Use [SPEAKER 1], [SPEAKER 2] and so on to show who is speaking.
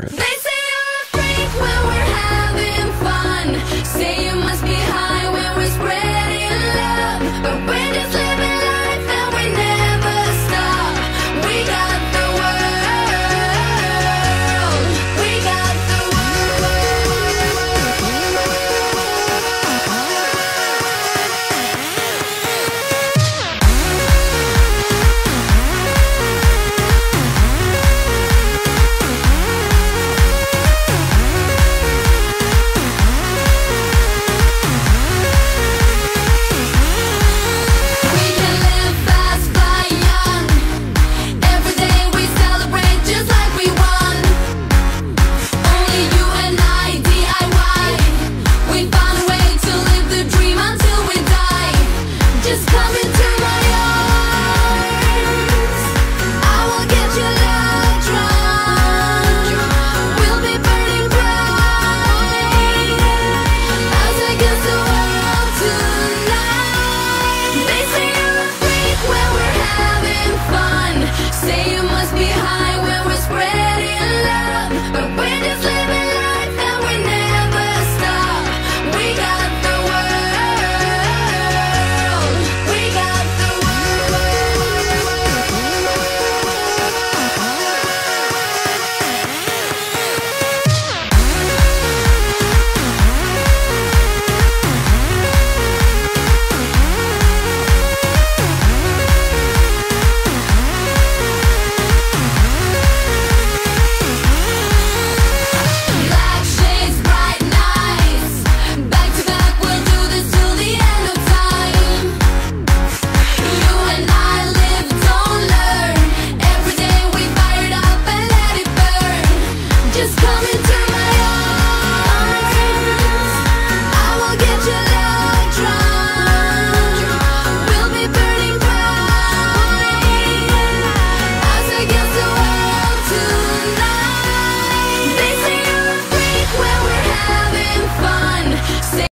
[SPEAKER 1] They say you're a freak when we're having fun. Say you must be high when we're spreading love. But we're just living life and we never stop. We got the world. We got the just coming to